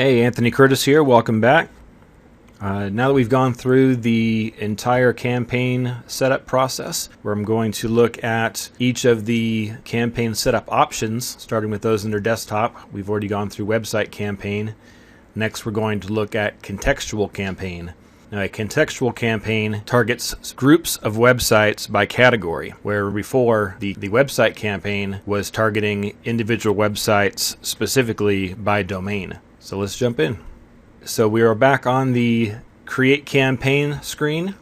Hey, Anthony Curtis here. Welcome back. Now that we've gone through the entire campaign setup process, where I'm going to look at each of the campaign setup options, starting with those in their desktop. We've already gone through website campaign. Next, we're going to look at contextual campaign. Now, a contextual campaign targets groups of websites by category, where before the website campaign was targeting individual websites specifically by domain. So let's jump in. So we are back on the Create Campaign screen.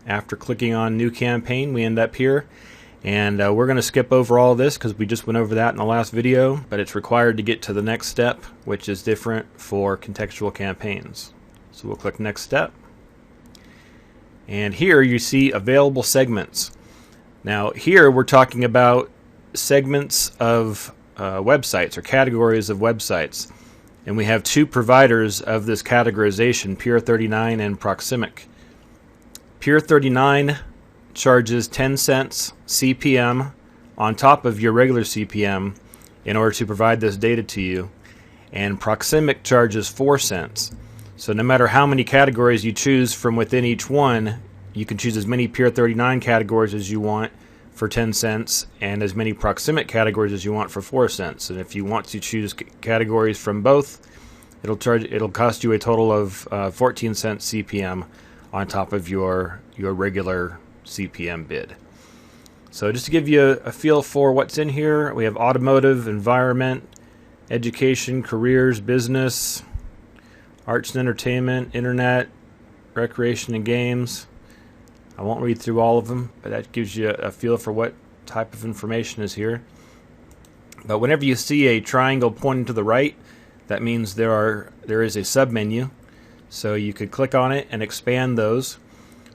After clicking on New Campaign, we end up here. And we're going to skip over all this because we just went over that in the last video, but it's required to get to the next step, which is different for contextual campaigns. So we'll click Next Step. And here you see available segments. Now here we're talking about segments of websites or categories of websites. And we have two providers of this categorization, Pure39 and Proximic. Pure39 charges 10 cents CPM on top of your regular CPM in order to provide this data to you. And Proximic charges 4 cents. So no matter how many categories you choose from within each one, you can choose as many Pure39 categories as you want for 10 cents and as many Proximic categories as you want for 4 cents. And if you want to choose categories from both, it'll cost you a total of 14 cents CPM on top of your regular CPM bid. So just to give you a feel for what's in here, we have automotive, environment, education, careers, business, arts and entertainment, internet, recreation and games. I won't read through all of them, but that gives you a feel for what type of information is here. But whenever you see a triangle pointing to the right, that means there is a submenu. So you could click on it and expand those.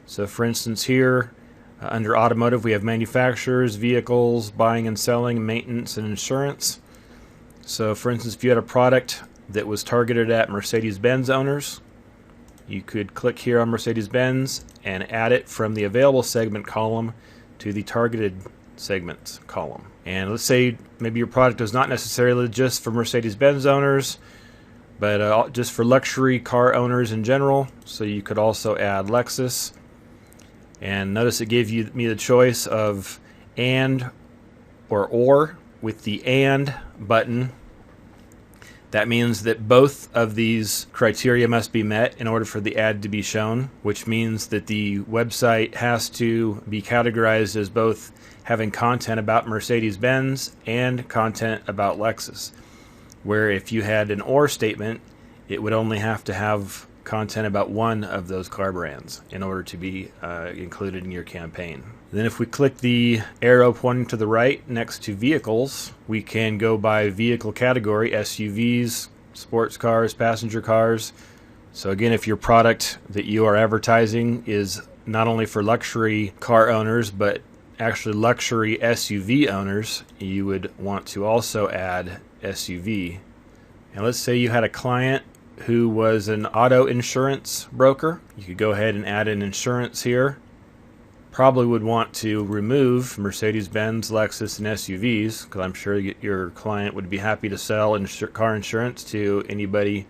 So for instance here, under automotive, we have manufacturers, vehicles, buying and selling, maintenance, and insurance. So for instance, if you had a product that was targeted at Mercedes-Benz owners, you could click here on Mercedes-Benz and add it from the available segment column to the targeted segments column. And let's say maybe your product is not necessarily just for Mercedes-Benz owners, but just for luxury car owners in general. So you could also add Lexus. And notice it gave me the choice of and or with the and button. That means that both of these criteria must be met in order for the ad to be shown, which means that the website has to be categorized as both having content about Mercedes-Benz and content about Lexus. Where if you had an or statement, it would only have to have content about one of those car brands in order to be included in your campaign. Then if we click the arrow pointing to the right next to vehicles, we can go by vehicle category, SUVs, sports cars, passenger cars. So again, if your product that you are advertising is not only for luxury car owners, but actually luxury SUV owners, you would want to also add SUV. And let's say you had a client who was an auto insurance broker. You could go ahead and add an insurance here. Probably would want to remove Mercedes-Benz, Lexus, and SUVs, because I'm sure your client would be happy to sell car insurance to anybody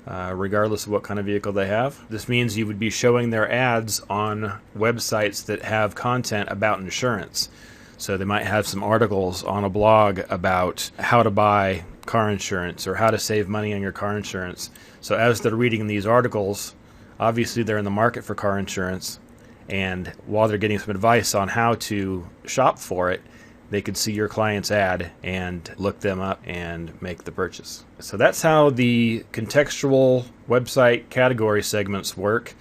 regardless of what kind of vehicle they have. This means you would be showing their ads on websites that have content about insurance. So they might have some articles on a blog about how to buy car insurance or how to save money on your car insurance. So as they're reading these articles, obviously they're in the market for car insurance, and while they're getting some advice on how to shop for it, they could see your client's ad and look them up and make the purchase. So that's how the contextual website category segments work.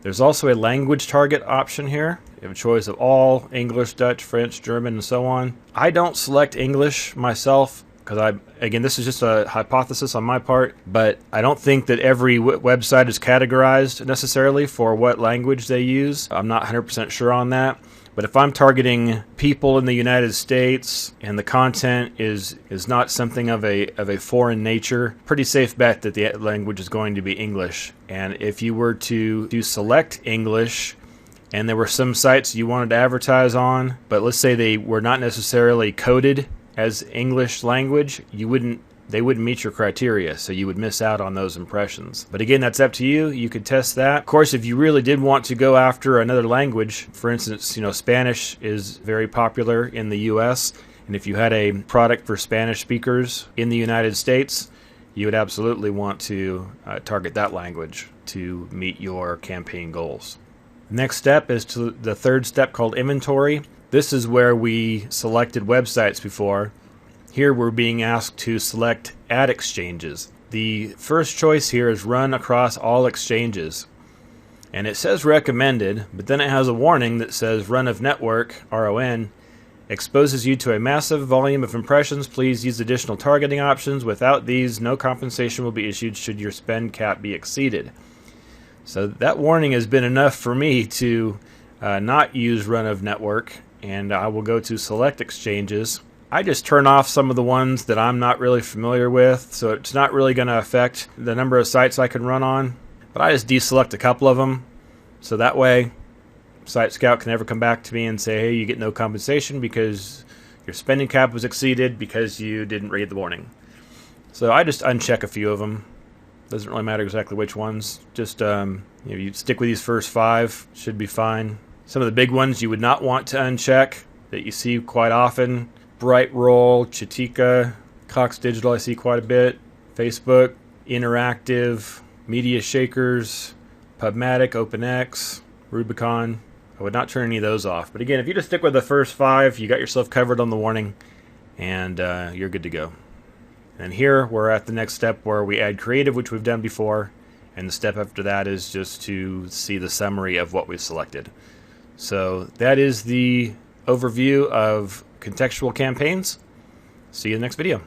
There's also a language target option here. You have a choice of all, English, Dutch, French, German, and so on. I don't select English myself because again, this is just a hypothesis on my part, but I don't think that every website is categorized necessarily for what language they use. I'm not 100% sure on that. But if I'm targeting people in the United States and the content is not something of a foreign nature, pretty safe bet that the language is going to be English. And if you were to select English and there were some sites you wanted to advertise on, but let's say they were not necessarily coded as English language, you wouldn't they wouldn't meet your criteria, so you would miss out on those impressions. But again, that's up to you. You could test that. Of course, if you really did want to go after another language, for instance, Spanish is very popular in the US, and if you had a product for Spanish speakers in the United States, you would absolutely want to target that language to meet your campaign goals. Next step is to the third step called inventory. This is where we selected websites before. Here we're being asked to select ad exchanges. The first choice here is run across all exchanges. And it says recommended, but then it has a warning that says run of network, RON, exposes you to a massive volume of impressions. Please use additional targeting options. Without these, no compensation will be issued should your spend cap be exceeded. So that warning has been enough for me to not use run of network, and I will go to select exchanges. I just turn off some of the ones that I'm not really familiar with, so it's not really going to affect the number of sites I can run on. But I just deselect a couple of them, so that way Site Scout can never come back to me and say, hey, you get no compensation because your spending cap was exceeded because you didn't read the warning. So I just uncheck a few of them. Doesn't really matter exactly which ones. Just you stick with these first 5, should be fine. Some of the big ones you would not want to uncheck that you see quite often. Bright Roll, Chitika, Cox Digital I see quite a bit, Facebook, Interactive, Media Shakers, Pubmatic, OpenX, Rubicon. I would not turn any of those off. But again, if you just stick with the first 5, you got yourself covered on the warning, and you're good to go. And here we're at the next step where we add creative, which we've done before, and the step after that is just to see the summary of what we've selected. So that is the overview of contextual campaigns. See you in the next video.